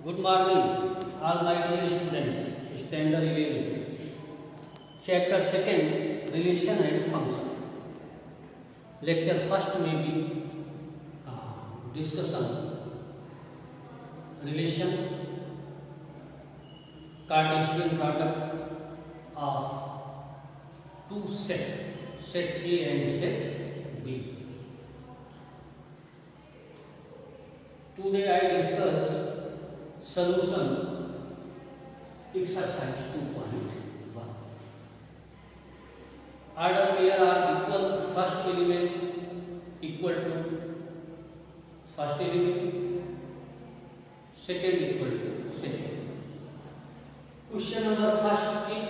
Good morning, all my dear students. Standard 11th. Chapter 2nd, Relation and Function. Lecture first may be discussion, relation, Cartesian product of two sets, set A and set B. Today I discuss solution exercise 2.1. Order pair are equal, first element equal to first element, second equal to second. Question number first is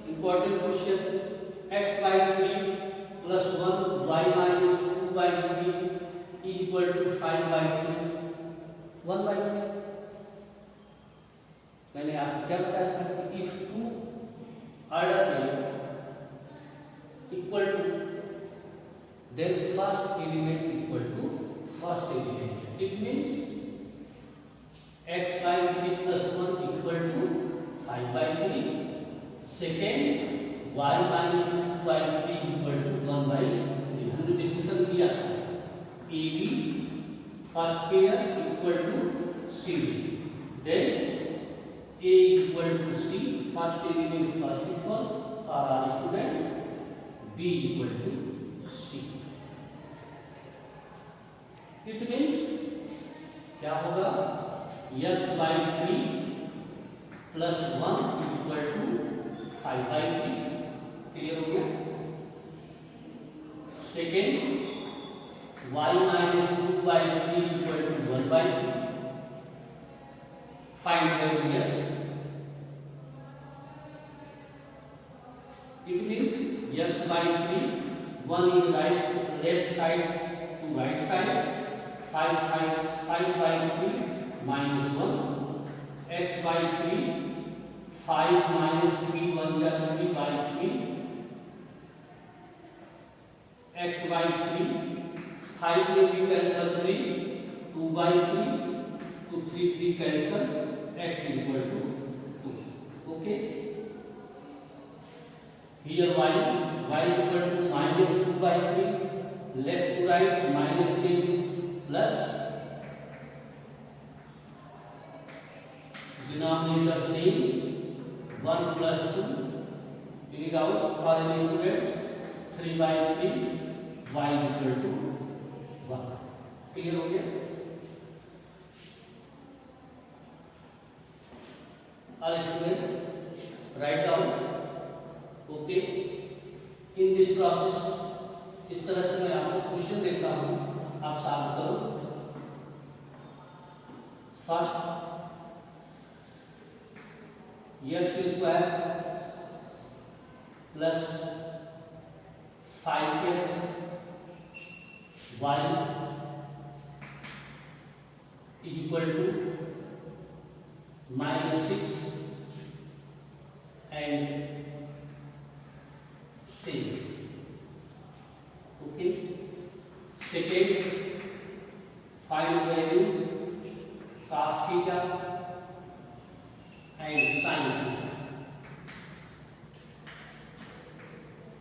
important question. X by 3 plus 1 y minus 2 by 3 is equal to 5 by 3 1 by 3. मैंने आपको क्या बताया था कि if two order equal to then first element equal to first element, it means x by 3 plus 1 equal to 5 by 3, second y minus 2 by 3 equal to 1 by 3. हमने discussion किया था AB first pair equal to CD, then A equal to C, first element first equal for our student, B equal to C. It means क्या होगा, x by 3 plus 1 is equal to 5 by 3. Clear हो गया. Second y minus 2 by 3 is equal to 1 by 3. Find value x. It means x by 3, 1 is left side to right side, 5 by 3 minus 1, x by 3, 5 minus 3, 1 is 3 by 3, x by 3, 5 will be cancel 3, 2 by 3, 2, 3 cancel, x equal to 2. Okay. Here y equal to minus 2 by 3, left to right minus 3 plus denominator same 1 plus 2. Take it out for any students, 3 by 3, y equal to 1. Clear हो गया. All students write down. Okay. In this process, इस तरह से मैं आपको question देता हूँ, आप सॉल्व करो. First x square plus 5x y is equal to minus 6 and 7. Okay. Second, find value cos theta and sin theta.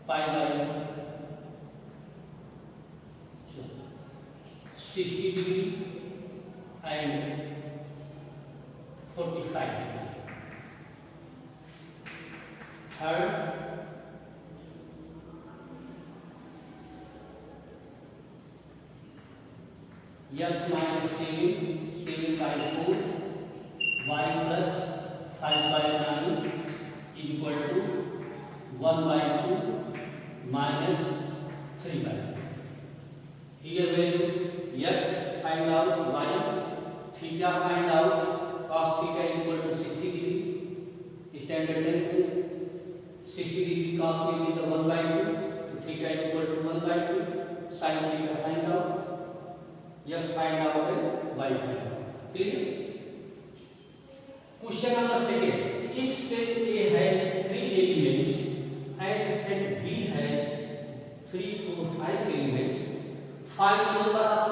Pi by 60 degree and 45. Third, x minus 7 by 4, y plus 5 by 9 is equal to 1 by 2 minus 3 by 2. Here value x find out, y theta find out, cos theta equal to 60 degree, standard length 60 degree cos will be the 1 by 2, so theta equal to 1 by 2, sin theta find out, x find out and y find out. Clear? Question number second, if set A has 3 elements and set B has 3, 4, 5 elements, find the number of,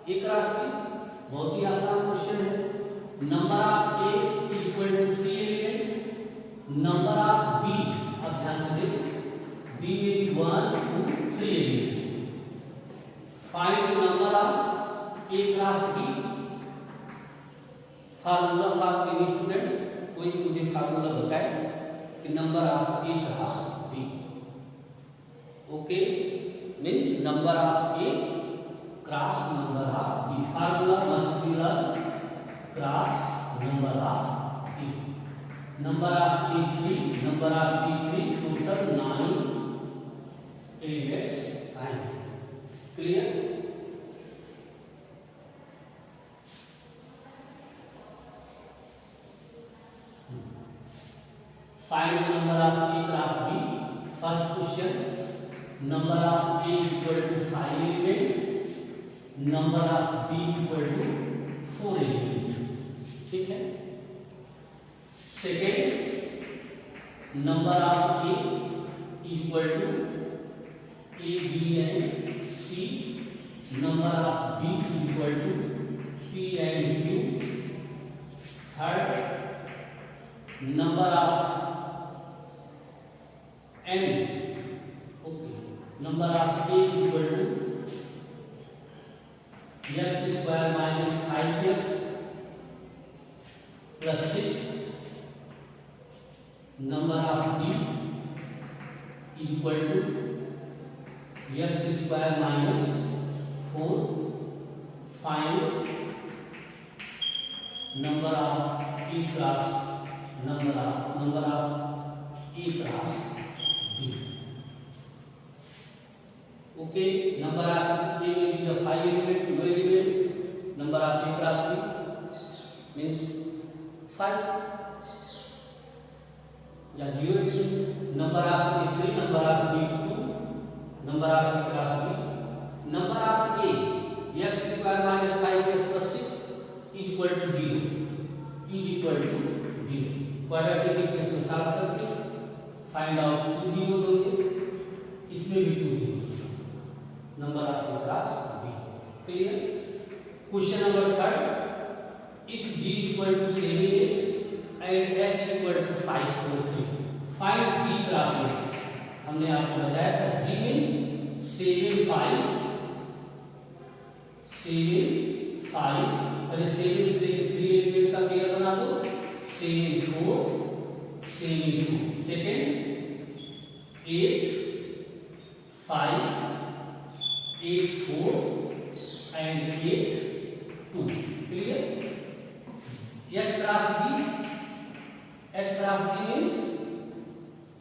एक रास्ते बहुत ही आसान question है, number 1, 2, 3 elements. Find the number of A class B. Formula for any students, कोई भी मुझे formula बताए कि number of A class B. Okay, means number of A cross number of B. Formula must be the cross number of B. Number of A 3, number of B 3, total 9 elements आएंगे. Clear? Find the number of A cross B. First question, number of A equal to 5 element, number of B equal to 4 element. ठीक है. Second, number of A equal to A, B and C, number of B equal to P and Q. Third, number of n, okay, number of A equal to x square minus 5x plus 6, number of B equal to x square minus 4. Find number of A class, number of A class B. Okay, number of A will be the 5 element, no element. Number of A class B means 5. या 0 element. Number of A 3, number of B 2, number of A class B. Number of A x square minus 5x plus 6 is equal to 0. Is equal to 0. Quadratic equation solve करके find out 2 zero होंगे, इसमें भी 2 zero. Number of A class B. Clear? Question number 3, if g equal to 7 8 and s equal to 5 4 3, find g class में. हमने आपको बताया था g means 7 5 अरे 7 से 3 एलिमेंट का पेयर बना दो. 7 4 7 2. Second 8 5 8 4 and 8 2. Clear? h cross g means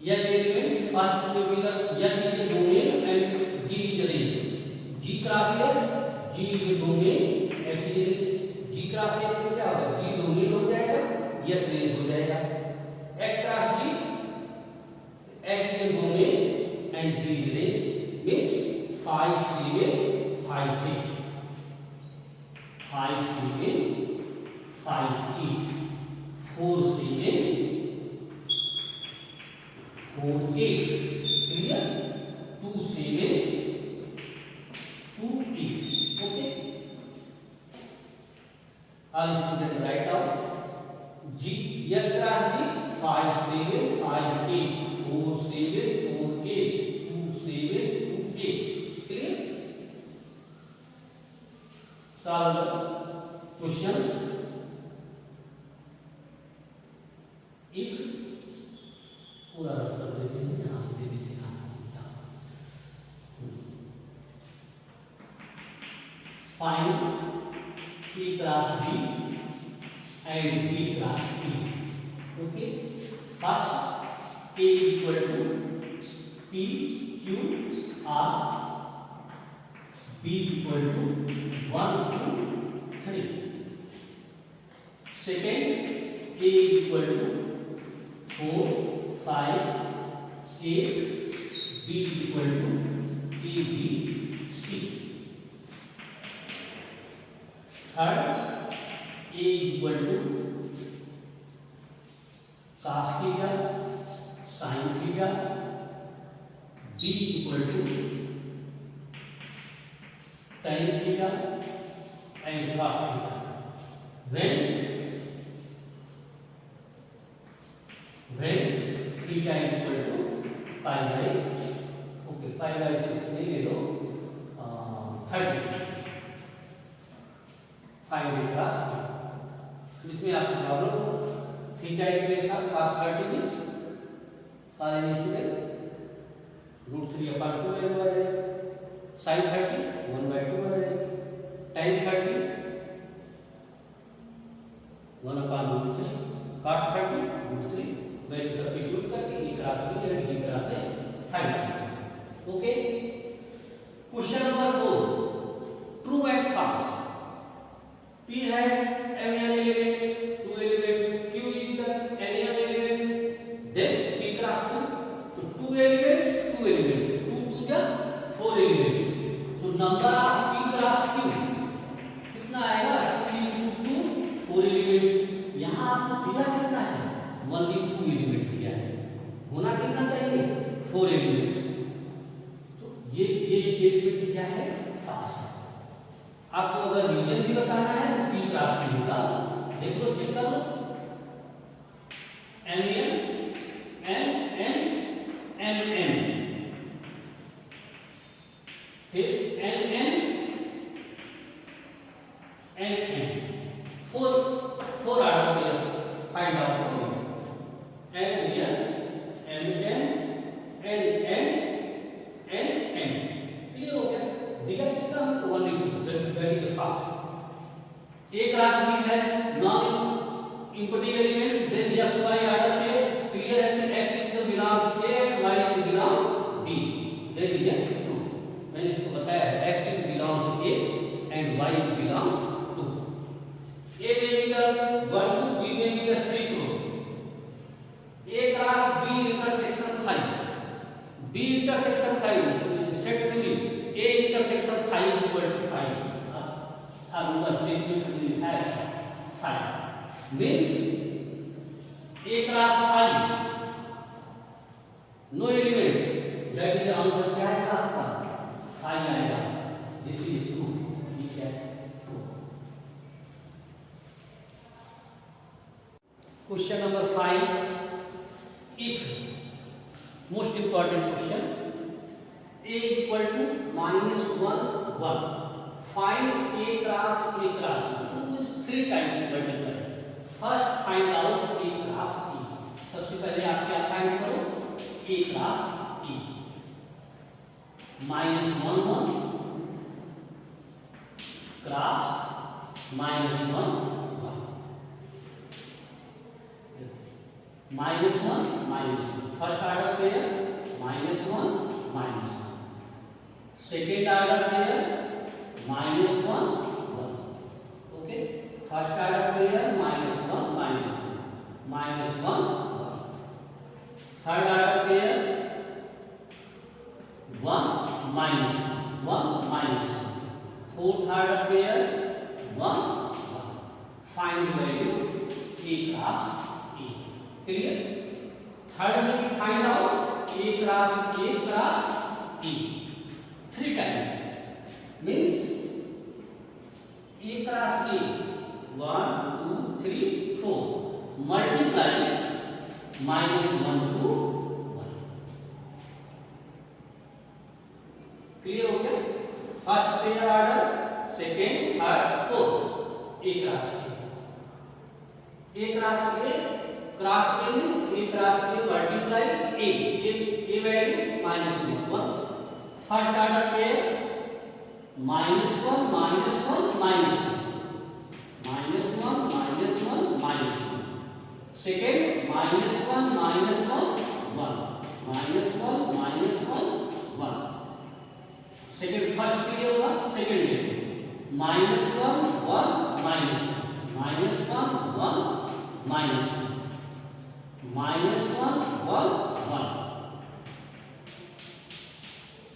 h element first will be the h is the domain and g is the range. g cross h, g is the domain, h is the range. g cross h में क्या होगा? g domain हो जाएगा, h range हो जाएगा. h cross g, h is the domain and g is the range, means 5 7 5 8, 5 7 5 8, 4 7 4 8. Clear? 2 7 2 8. Okay, all student write out g h cross g 5 7 5 8 4 7 4 8 2 7 2 8. clear? solve the questions. if पूरा rough कर देते हैं, यहाँ से दे देते हैं. Find P class B and B class E. Okay, first A equal to P Q R, B equal to 1 2 3. Second A equal to 4 5 8, B equal to A B C. Third A equal to cos theta sin theta, B equal to tan theta and cos theta. When theta is equal to pi by, okay, 5/6 में ले लो 30 find the class. इसमें आपको problem theta के साथ cos 30 means सारे student √3/2 ले लो आ जाएगा, sin 30 1/2 आ जाएगा, tan 30 1/√3, cos 30 √3 वैल्यू सब्स्टिट्यूट करके ये क्लास भी है इसी तरह से फाइंड करना। Okay, question number 4 true and false. P है m n elements, 2 elements, Q is the n m elements, then P cross Q, तो 2 elements, 2 elements, 2 2 जा 4 elements, तो number of P cross Q कितना आएगा? 3 2 4 elements। यहाँ आपको दिया कितना है? 1 2 एलिमेंट दिया है, होना कितना चाहिए? 4 एलिमेंट्स। तो ये स्टेटमेंट क्या है? फॉल्स। आपको अगर रीजन भी बताना है तो P क्लास की होगा, देख लो, चेक कर लो, M फिर N 4 ऑर्डर में फाइंड आउट करो। N क्लियर हो गया? दिया कितना? 1 that is the false. A class B है non important elements, then x y order में क्लियर है कि x is belongs A and y is belong B, then ये ट्रू। मैंने इसको बताया है x is belongs A and y is belongs to A में भी 1 2, B में भी 3 close. A class B intersection 5, B intersection 5 set 3 A intersection 5 equal to 5। अब स्टेटमेंट में लिखा है 5 means A class 5 no element, that is answer क्या आएगा आपका? 5 आएगा। दिस इज ट्रू, ठीक है, true. Question number 5 if most important question A is equal to -1 1 find A class B। तो this 3 times multiply। First find out A class E। सबसे पहले आप क्या फाइंड करो? A class E -1 1 class -1 1 -1 first order pair -1 -1, second order pair -1 1, okay, first order pair -1 -1 third order pair 1 -1 fourth order pair 1 1। Find value A class E। Clear? Third में भी find out A class E 3 times means A class E 1 2 3 4 multiply -1 to 1। Clear हो गया? First pair order, second, third, fourth A class means A class multiply A value -1 first order pair -1 second -1 1 second first clear हुआ, second -1 1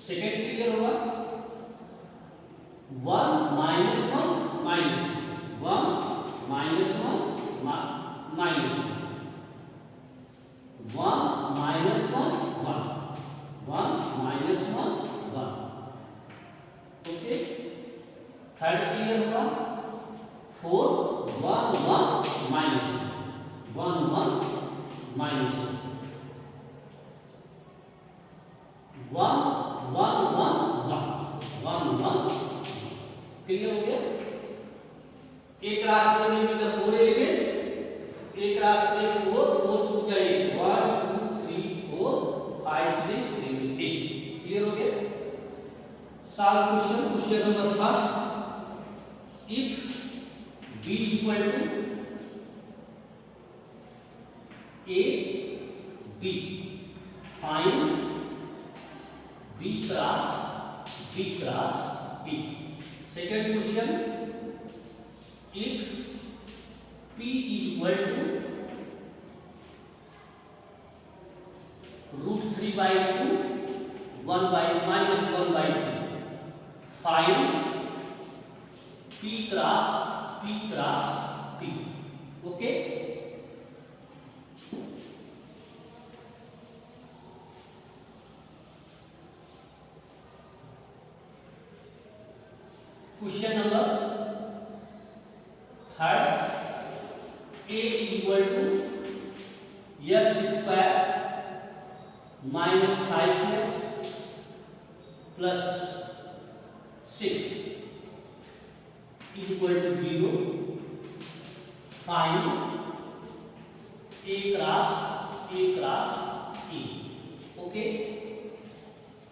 second clear हुआ, 1 -1 okay, third clear हुआ, fourth 1 1 -1 1 -1 clear हो गया? एक रास्ते में भी 4 एलिमेंट, एक रास्ते में 4 4 2 का 8 1 2 3 4 5 6 7 8 क्लियर हो गया? Solve question number first if b equal to a b find b cross b cross b। Second question if p equal to √3/2 -1/2 find p cross p। Okay, question number third a equal to x² -5x plus 6 equal to 0 find a cross e। Okay,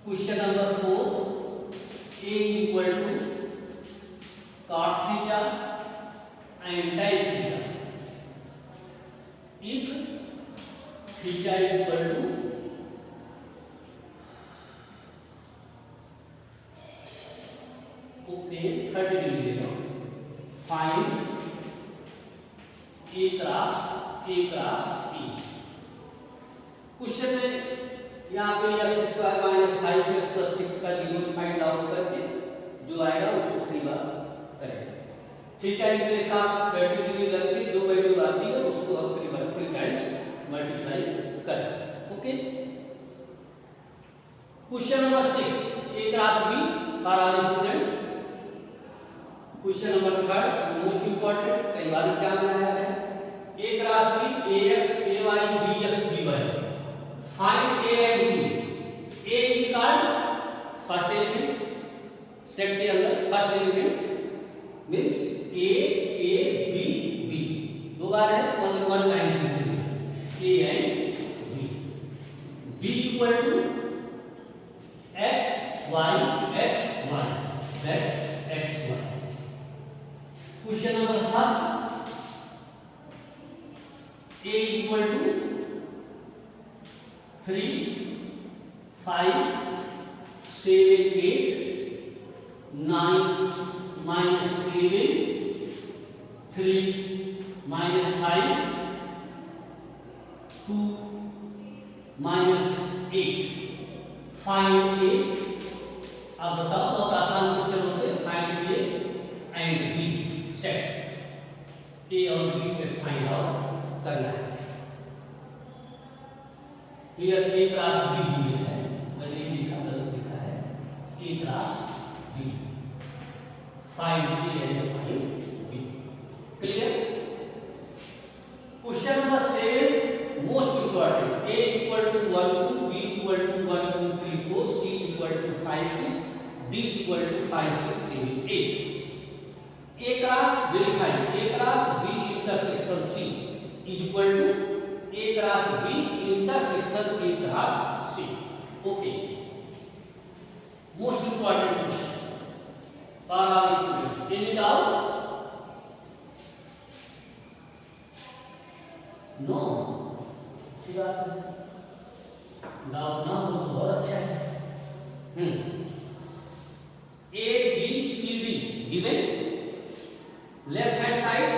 question number 4 a equal to cot theta and tan theta if theta equal to okay 30 degree देगा, find a cross e। Question में यहाँ पे x² -5x plus 6 का zero find out करके जो आएगा उसको 3 बार करेंगे। थीटा के साथ 30 डिग्री करके जो वैल्यू आती है उसको हम 3 टाइम्स मल्टीप्लाई करें। Okay, question number 6 a cross b for all student. Question number third most important, कई बार क्या बनाया है a cross b ax ay bx by find a and b। a is called first element, set के अंदर first element means a b b दो बार है, only one times a and b। b equal to x y that x y। Question number first a equal to 3 5 7 8 9 -11 3 -5 2 -8 find a। अब बताओ, बहुत आसान question होते हैं, find a and b set, a और b सेट फाइंड आउट करना है। Here a cross b दिया है, मैंने लिखा गलत लिखा है, a cross b find a and find b। Clear? Question number 7 most important, a equal to 1 2 b equal to 1 2 3 4 c equal to 5 6 d equal to 5 6 7 8। a cross verify a cross b intersection c is equal to a cross b intersection a cross c। Okay, most important question for our students. Any doubt? No. Doubt ना हो तो बहुत अच्छा है। A B C D given, left hand side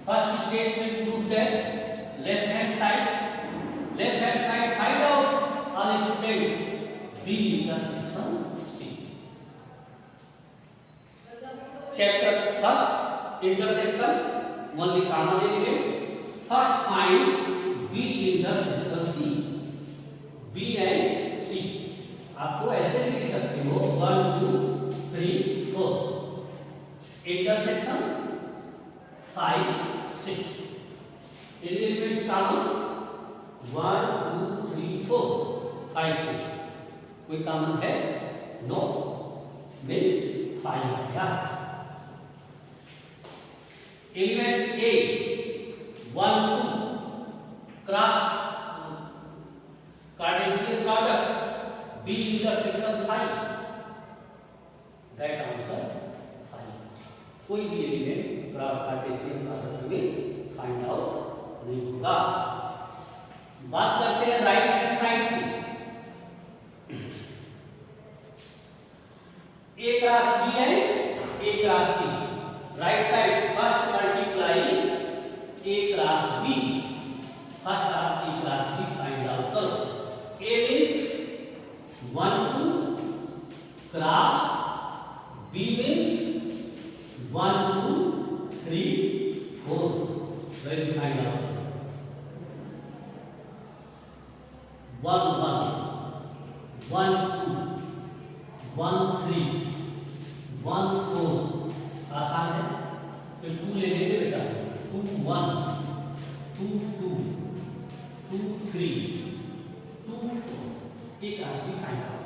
first statement prove that left hand side find out all student B intersection C। chapter first intersection only common element, first find B intersection C, B and C। आपको ऐसे लिख सकते हो 1 2 3 4 intersection 5 6 elements common 1 2 3 4 5 6 कोई common है? No, means 5 आ गया। Elements A 1 2 cross Cartesian product B intersection 5, that answer 5। कोई भी एलिमेंट कार्टेशियन प्रोडक्ट में फाइंड आउट नहीं होगा। बात करते हैं राइट हैंड साइड की। A cross B and A cross C, right side first multiply A cross B, first आप A cross B find out करो। A means 1 2 cross, B means 1 2 3 4, very find out 1 1 1 2 1 3 1 4, आसान है। फिर 2 ले लेंगे बेटा, 2 1 2 2 2 3 2 4, एक क्रॉस भी find out.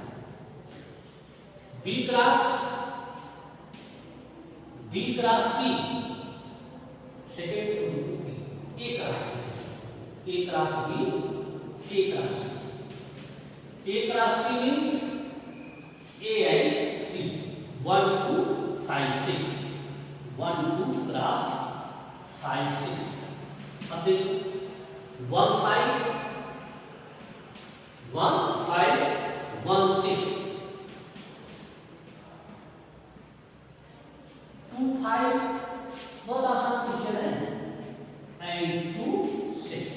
B cross C, second A cross B, A cross B, A cross A cross C means A and C, 1 2 5 6, 1 2 cross 5 6। अब देखो 1 5 1 5 1 6 2 5, बहुत आसान क्वेश्चन है, एंड 2 6।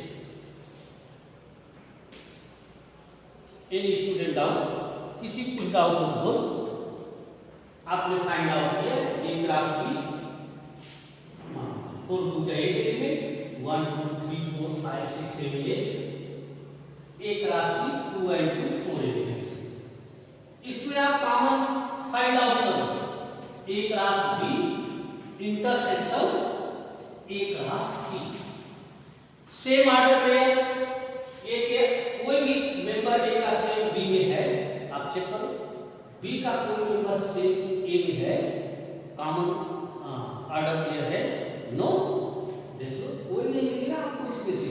एनी स्टूडेंट डाउट, किसी कुछ डाउट हो तो आपने फाइंड आउट किया A क्रॉस B, 4 2 का 8 element, 1 2 3 4 5 6 7 8, A cross C 2 and 2 4 elements. इसमें आप कॉमन फाइंड आउट करो, A cross B intersection A cross C, same order pair, A के कोई भी मेंबर A का सेम B में है, आप चेक करो। B का कोई मेंबर सेम A में है, कॉमन ऑर्डर पेयर है, नो, देख लो कोई नहीं मिलेगा आपको इसमें से।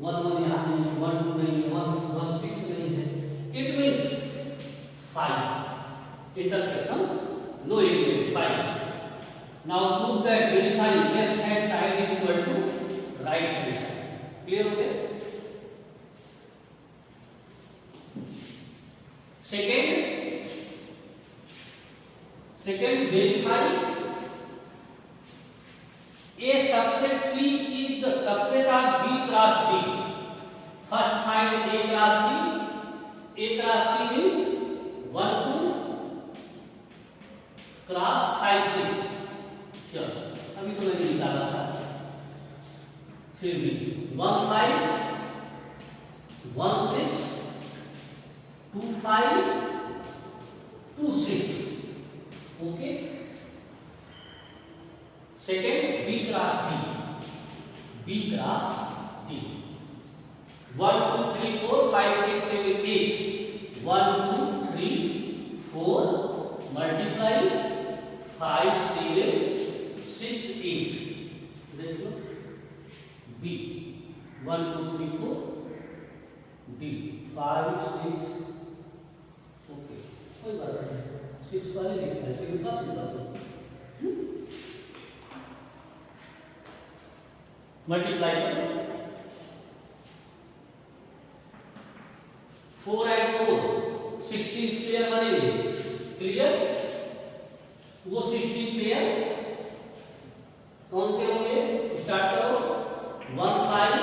1 1 यहाँ नहीं है, 1 2 नहीं है, 1 1 6 नहीं है, it means 5 intersection, no element 5। Now prove that verifying left hand side is equal to right hand side. Clear हो गया? Second verify A subset C is the subset of B cross D. First find A cross C. A cross C means 1 2 cross 5 6। चलो अभी तो मैंने निकाला था, फिर भी 1 5 1 6 2 5 2 6, okay. Second B cross D, B cross D, 1 2 3 4 5 6 7 8, 1 2 3 4 multiply 5 7 6 8, देख लो B 1 2 3 4 D 5 6, okay कोई बात नहीं, 6 वाले लिखना है, 7 का मल्टीप्लाई कर 4 एंड 4 16 पेयर बनेंगे, क्लियर। वो 16 पेयर कौन से होंगे, स्टार्ट करो 1 5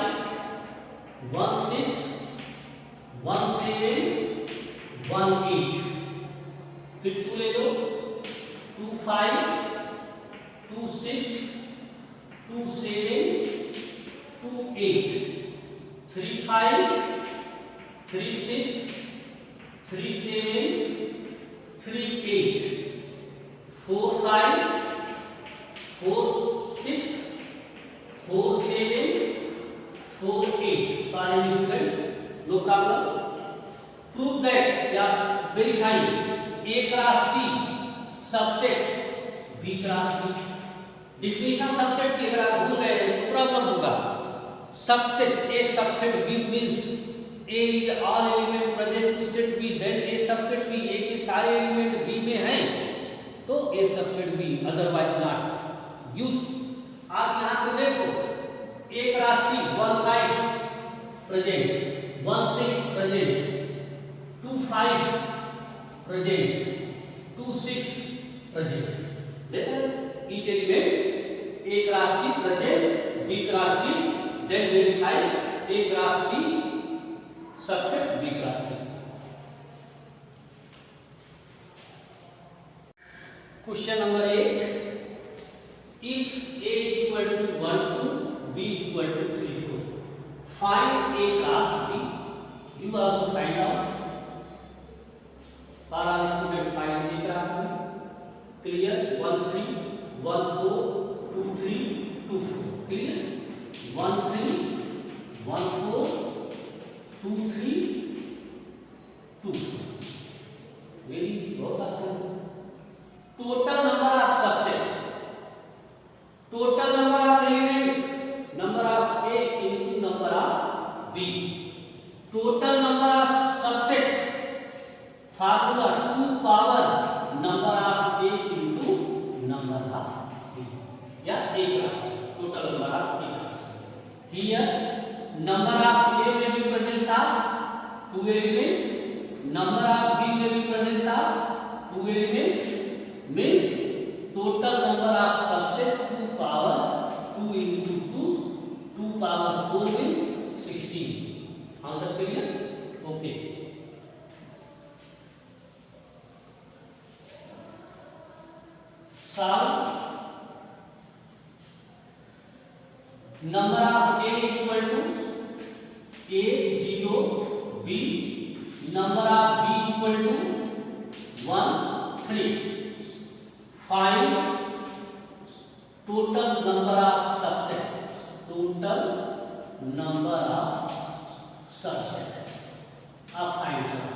1 6 1 7 1 8, फिर 2 ले लो 2 5 2 6 2 7 2 8, 3 5 3 6 3 7 3 8, 4 5 4 6 4 7 4 8, fine student, no problem. Prove that या verify A cross C subset B cross D, definition subset की अगर आप भूल गए हैं तो प्रॉब्लम होगा। Subset A subset B means A is all element present to set B, then A subset B, A के सारे एलिमेंट बी में हैं तो A subset B, otherwise not use. आप यहाँ पे देखो एक राशि 15 प्रेजेंट, 16 प्रेजेंट, 25 प्रेजेंट, 26 प्रेजेंट। देखो each element एक राशि प्रेजेंट, बी राशि, देन वेरीफाई एक राशि सबसेट बी राशि। Question number 8, if a equal to 1 2, b equal to 3 4, find a class b। You also find out for all students, find a class b। clear? 1 3 1 4 2 3 2 4, clear? 1 3 1 4 2 3 2 4, very बहुत आसान। Total number of subset, total number of element, number of A into number of B. Total number of subset formula 2 power number of A into number of B, या एक राशि total number of ए राशि। Here number of A में भी presence of 2 element, number of B में भी presence of 2 element, means total number of subset 2 power 2 into 2, 2 power 4 means 16. Answer clear? Okay. Solve. Number of a equal to a 0 b, number of b equal to 1 3। Find total number of subset, total number of subset of find out,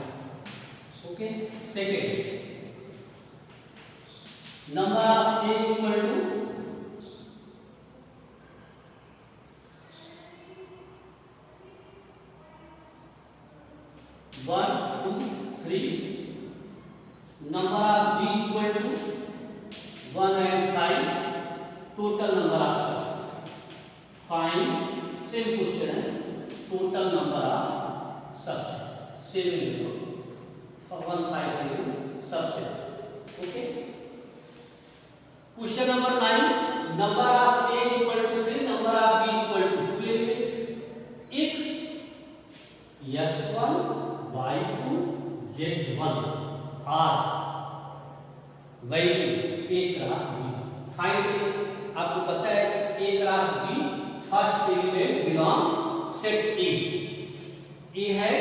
okay। Second, number of a equal to 1 2 3, number of b equal to 1 and 5, total number of subset। Find, same question है, total number of subset, same for 1 5 7 subset, okay। Question number 9, number of a equal to 3, number of b equal to 2 element। If x1 y2 z1 are value A cross B, find. आपको पता है A cross B first element belong set A. A है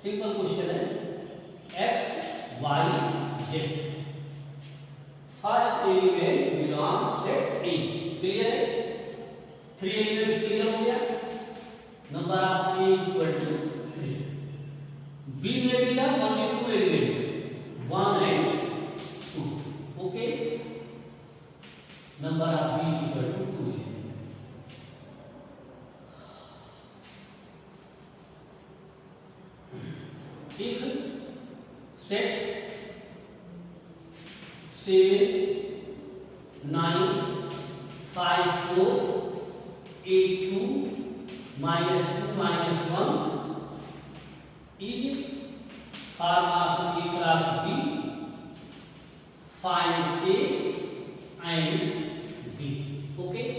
simple question है X Y Z, first element belong set A, clear है? 3 elements clear हो गया। Number of A equal to 3। B में भी है only 2 element 1 and 2, okay. Number of B equal to 2 element. if set 7 9 5 4 8 2 minus 2 minus 1 is form of A cross B, find A and B, okay।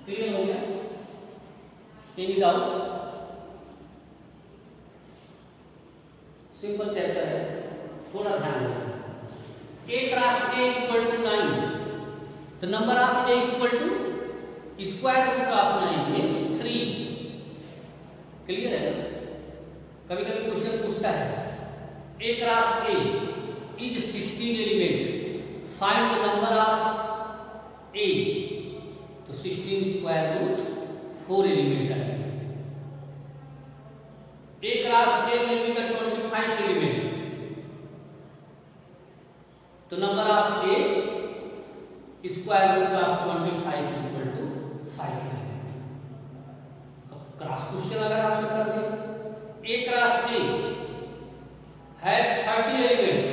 Clear हो गया? Any doubt? Simple chapter है, थोड़ा ध्यान रखना। A cross A equal to 9, तो number of A equal to square root of 9 means 3। Clear है? कभी कभी क्वेश्चन पूछता है A cross A is 16 element, find the number of A, तो 16 स्क्वायर रूट 4 एलिमेंट आएंगे। A क्रॉस A में भी 25 25 एलिमेंट, तो number of A square root of 25 equal to 5 element. अब क्रॉस क्वेश्चन अगर आपसे कर दे, A cross A has 30 elements,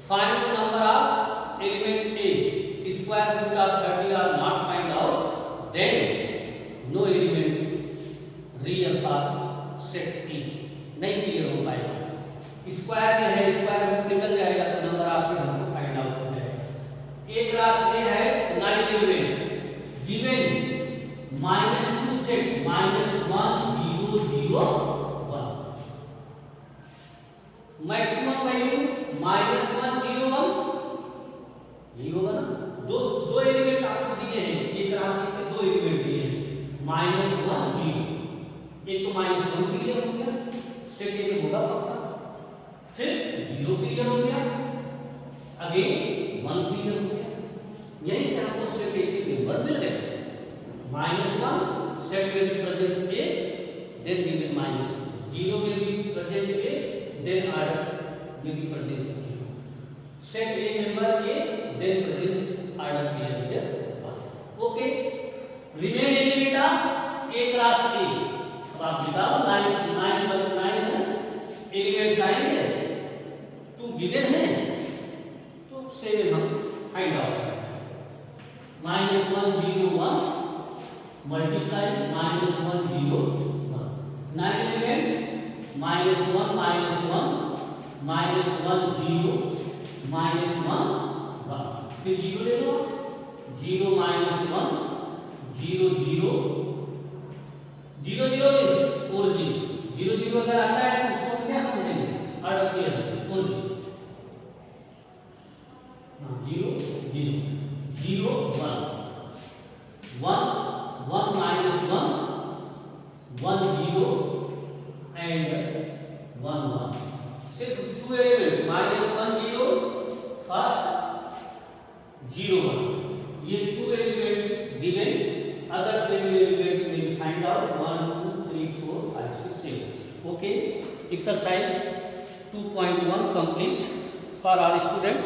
find the number of element A, square root of 30 are not find out, then no element real for set T, नहीं clear हो पाएगा। Square में है, स्क्वायर रूट निकल जाएगा तो नंबर ऑफ हमको find out हो जाएगा। ए क्लास ए है 9 element given -2 set -1 0 0 1, maximum value -1 0 1, यही होगा ना। दो एलिमेंट आपको दिए हैं, ए क्लास के 2 एलिमेंट दिए हैं, -1 0, एक तो -1 क्लियर हो गया, सेट ए में होगा पक्का, फिर 0 क्लियर हो गया, अगेन 1 क्लियर हो गया, यही से आपको सेट ए के मेंबर मिल गए। -1 सेट में भी प्रेजेंट ए, देन गिवन -1, 0 में भी प्रेजेंट ए, देन ऑर्डर में भी present 0, set A member A, then present order clear is 1। Okay, remain element of A class A, अब आप बताओ 9 एलिमेंट्स आएंगे, 2 गिवन है, तो 7 हम फाइंड आउट करेंगे। -1 0 1 मल्टीप्लाई -1 0 1, 9 एलिमेंट -1 -1 -1 0 -1 1, फिर 0 ले लो, 0 -1 0 0 0 0 इज ओरिजिन, 0 0 अगर आता है तो उसको क्या समझेंगे, ऑर्डर क्लियर ओरिजिन, 0 0 0 1 1 1 -1 1 0 and 1 1, सिर्फ 2 एलिमेंट -1 0 फर्स्ट 0 1, ये 2 elements given, other 7 elements will find out 1 2 3 4 5 6 7। Okay, exercise 2.1 complete for all students.